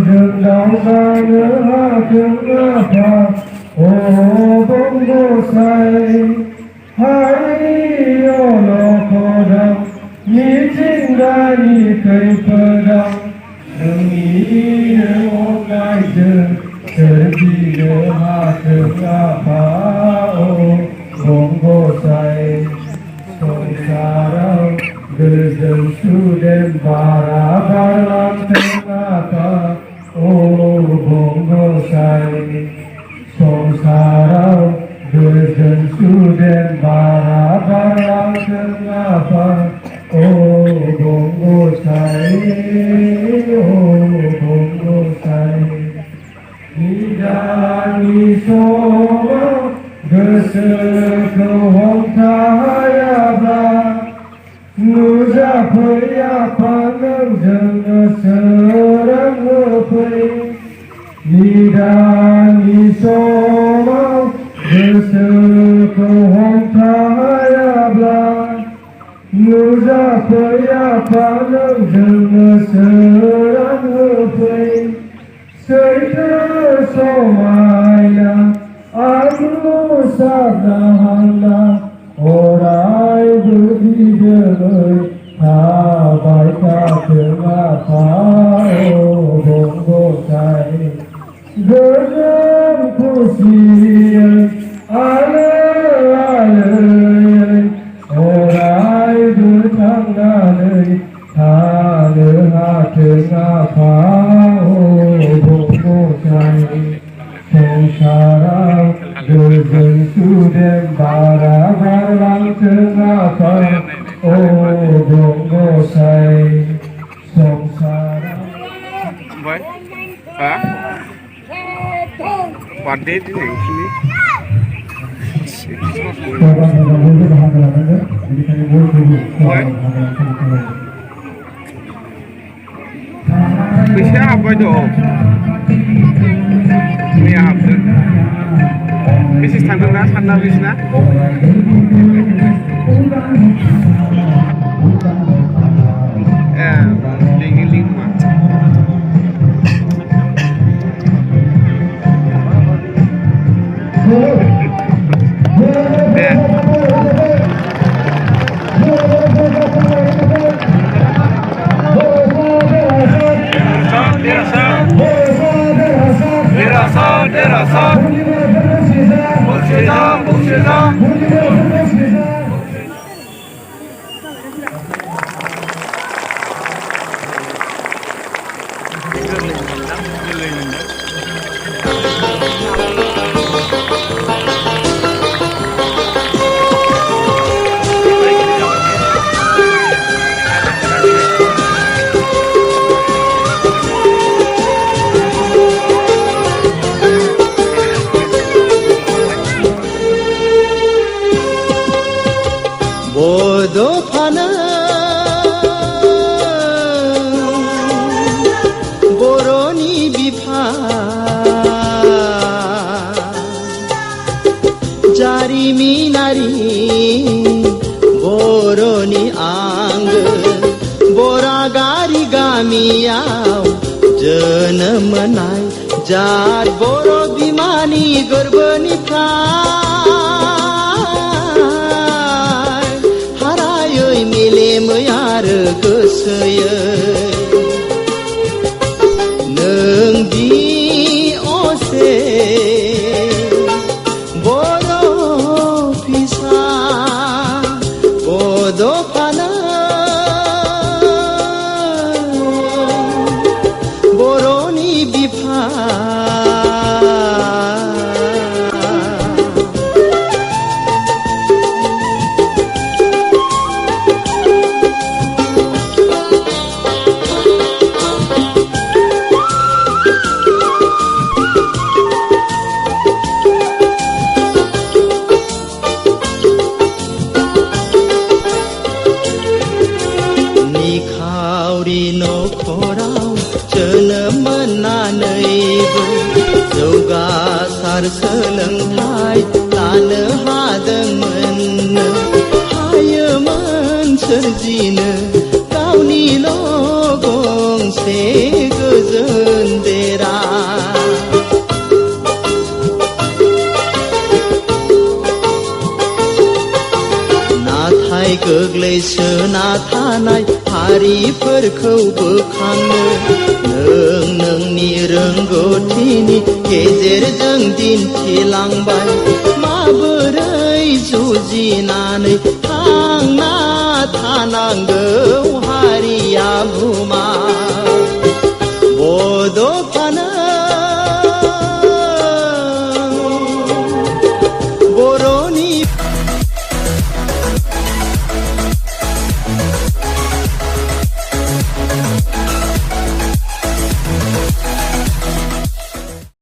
đường đào xa nữa ha thương ngã phà ô bông vô say hãy ô lô khô đăng nhị chính ra nhị cây phơ đăng đừng nghĩ đừng ôm lại dừng chờ gì nữa ha thương ngã phà ô bông vô say sông xa đâu đưa dần su đêm bà làm thương ngã phà ô bông vô say sông xa đâu đưa dần su đêm bà làm thương ngã phà ô bông vô say ô bông vô say ni đa ni so gơ sơ câu hồng thaya ba nu ra phơi ya pha nâng dâng sơ răng ngơ phơi ni đa ni so gơ sơ câu hồng thaya ba nu ra phơi ya pha nâng dâng sơ răng ngơ phơi sợi thơ so mai la anu sabda hala orai budi đời tha bài ca thương a tha ô bông vô say gỡ gắm khu si ale ale orai budi thang na lời tha lỡ ha thương a tha sông xa ra đưa dần su đêm bà làm thương ngã phật ô bông vô say sông xa ra vậy hả quan đến thế này sini bisa apa itu? Ini apa? Bisnis tanggung na, sana bisnis na. Ling mah. Dirasa, Bukshiza. bodo phana boroni bifa jari minari boroni ang bora gari gamiau janam nai jar boro bimani garbani pha यार गोसोयै नों दि असे बर' फिसा बड'फाना बर'नि बिफा न'खराव जोनोम मोननानैबो जौगासार सोलोंथाइ लानो हादोंमोन हायोमोन सोरजिनो गावनिल' गंसे गोजोन देश गोग्लैसोना थानाय हारिफोरखौ बोखांनो नों नोंनि रोंगौथिनि गेजेरजों दिन्थिलांबाय माबोरै जुजिनानै थांना थानांगौ